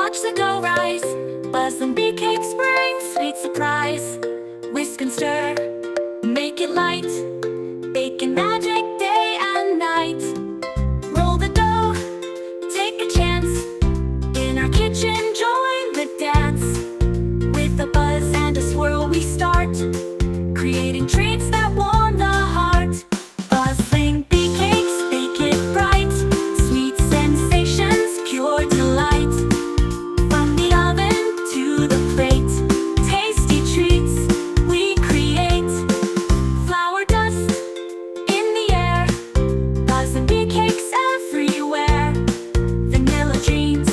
Watch the dough rise, buzz and bee cakes bring sweet surprise. Whisk and stir, make it light, baking magic day and night. Roll the dough, take a chance, in our kitchen join the dance. With a buzz and a swirl we start, creating treats that warm the heart. Buzzing bee cakes, bake it bright, sweet sensations, pure delight. From the oven to the plate, tasty treats we create. Flour dust in the air, buzzing bee cakes everywhere. Vanilla dreams,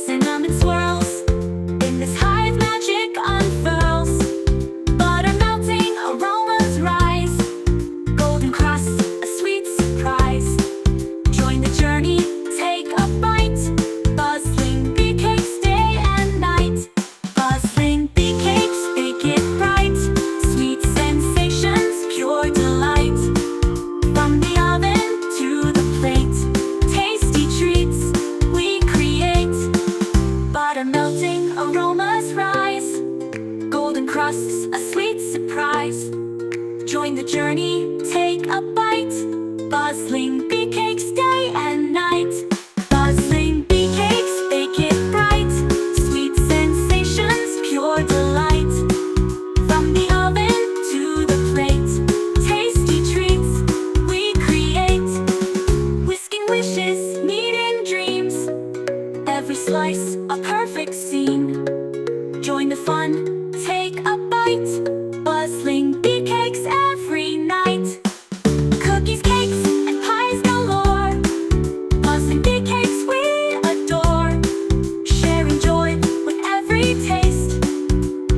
cinnamon swirls, in this hive magic unfurls. Butter melting, aromas rise, golden crust, a sweet surprise. Join the journey, take a bite, buzzing bee cakes day and night. Buzzing bee cakes, bake it bright, sweet sensations, pure delight. From the oven to the plate, tasty treats we create. Butter melting, aromas rise, golden crusts, a sweet surprise. Join the journey, take a bite, buzzing bee cakes day and night. Buzzing bee cakes, bake it bright, sweet sensations, pure delight. From the oven to the plate, tasty treats we create. Whisking wishes, meeting dreams, every slice a perfect scene. Join the fun, take a bite, buzzing bee cakes every night. Cookies, cakes, and pies galore, buzzing bee cakes we adore. Sharing joy with every taste,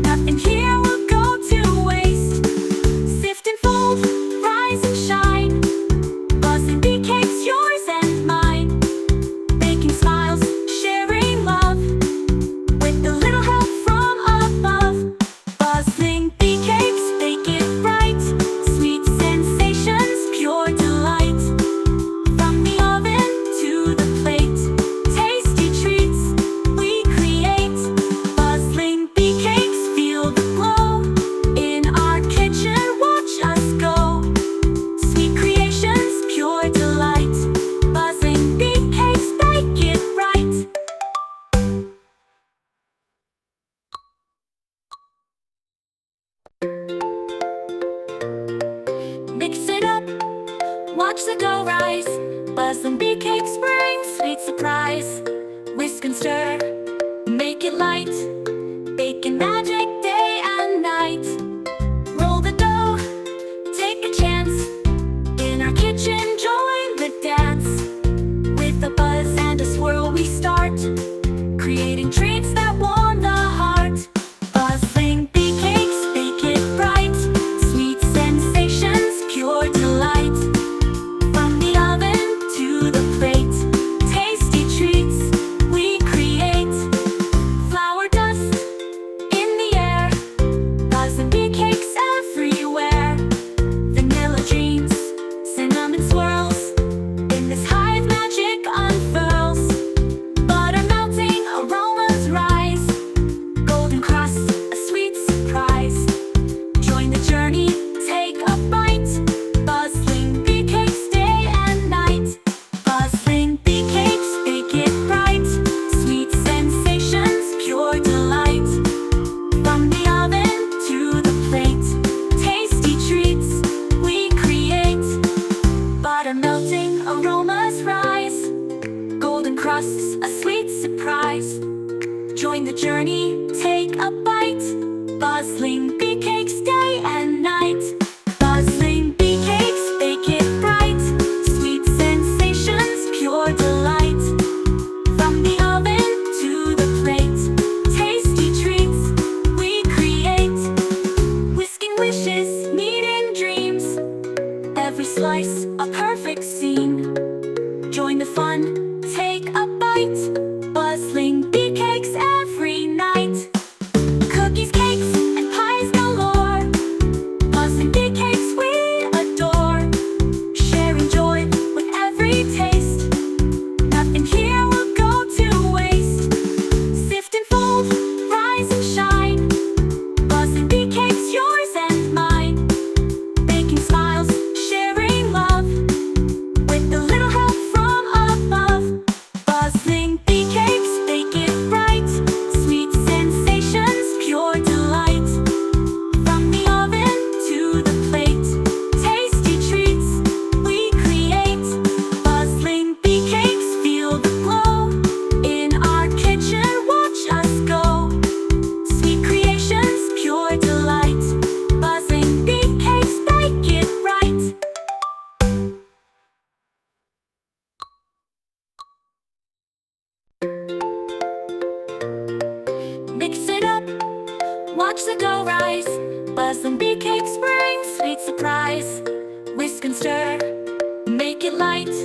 nothing here will go to waste. Sift and fold, rise and shine, buzzing bee cakes yours and mine. Baking smiles, sharing love, with a little help from above. Buzzing bee cakes, bake it bright, sweet sensations, pure delight. From the oven to the plate, tasty treats we create. Buzzing bee cakes, feel the glow, in our kitchen watch us go. Sweet creations, pure delight, buzzing bee cakes, bake it right. Mix it up, watch the dough rise, buzzing bee cakes bring sweet surprise. Whisk and stir, make it light, baking magic day and night. Roll the dough, take a chance, in our kitchen join the dance. With a buzz and a swirl we start, creating treats that warm the heart. Buzzing bee cakes, bake it bright, sweet sensations, pure delight. From the oven to the plate, tasty treats we create. Flour dust in the air, buzzing bee cakes everywhere. Vanilla dreams, cinnamon swirls, in this hive magic unfurls. Butter melting, aromas rise, golden crust, a sweet surprise. Join the journey, take a bite, buzzing bee cakes day and night. Buzzing bee cakes, bake it bright, sweet sensations, pure delight. From the oven to the plate, tasty treats we create. Butter melting, aromas rise, golden crusts, a sweet surprise. Join the journey, take a bite, buzzing bee cakes day and night. Buzzing bee cakes, bake it bright, sweet sensations, pure delight. From the oven to the plate, tasty treats we create. Whisking wishes, meeting dreams, every slice a perfect scene. Join the fun, take a bite, buzzing bee cakes every night. Cookies, cakes, and pies galore, buzzing bee cakes we adore. Sharing joy with every taste, nothing here will go to waste. watch the dough rise. Buzzing bee cakes bring sweet surprise. Whisk and stir, make it light.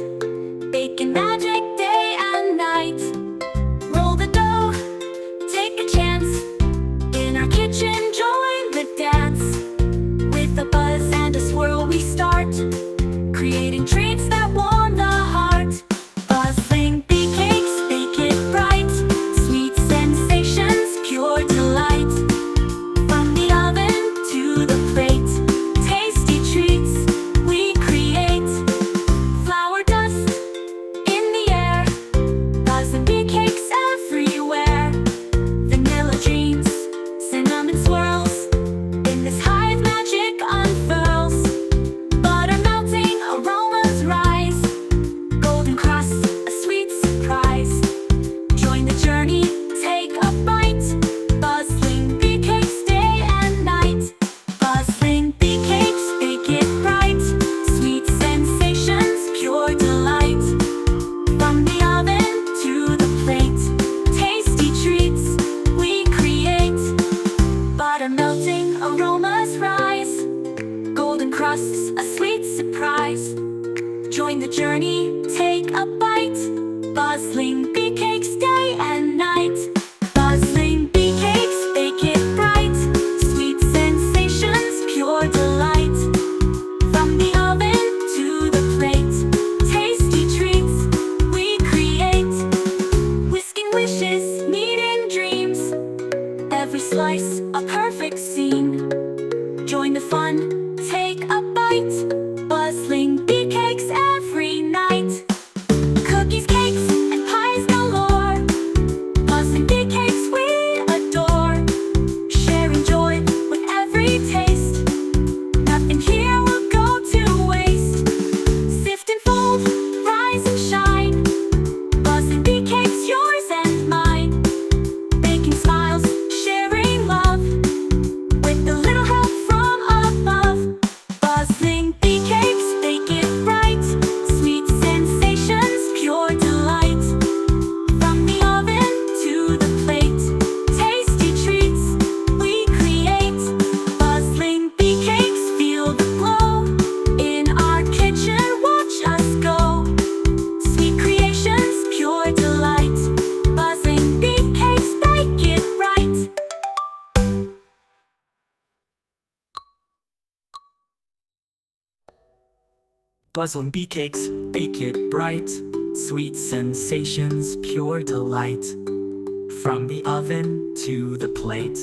Baking magic day and night. Roll the dough, take a chance. In our kitchen, join the dance. With a buzz and a swirl we start, creating treats that warm the heart. Buzzing bee cakes, bake it bright. Sweet sensations, pure delight. From the oven to the plate, tasty treats we create. Flour dust in the air, buzzing bee cakes everywhere. Vanilla dreams, cinnamon swirls. In this hive magic unfurls. Butter melting, aromas rise. Golden crust, a sweet surprise. Join the journey, take a bite. Buzzing bee cakes day and night. Buzzing bee cakes, bake it bright. Sweet sensations, pure delight. From the oven to the plate, tasty treats we create. Butter melting, aromas rise. Golden crusts, a sweet surprise. Join the journey, take a bite. Buzzing bee cakes day and night. Buzzing bee cakes, bake it bright. Sweet sensations, pure delight. From the oven to the plate, tasty treats we create. Whisking wishes, kneading dreams. Every slice a perfect scene. Join the fun, take a bite. Buzzing bee cakes every night. Cookies, cakes, and pies galore. Buzzing bee cakes we adore. Sharing joy with every taste. Nothing here will go to waste. Sift and fold, rise and shine. Buzzing bee cakes, yours and mine. Baking smiles, sharing love. With a little help from above. Buzzing bee cakes, bake it bright. Sweet sensations, pure delight. From the oven to the plate, tasty treats we create. Buzzing bee cakes, feel the glow. In our kitchen, watch us go. Sweet creations, pure delight. Buzzing bee cakes, bake it right. Buzzing bee cakes, bake it bright. Sweet sensations, pure delight. From the oven to the plate,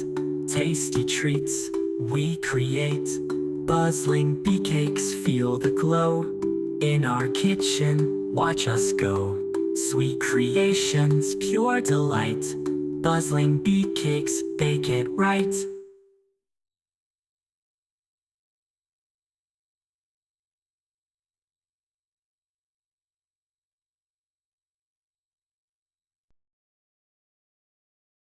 tasty treats we create. Buzzing bee cakes, feel the glow. In our kitchen, watch us go. Sweet creations, pure delight. Buzzing bee cakes, bake it right.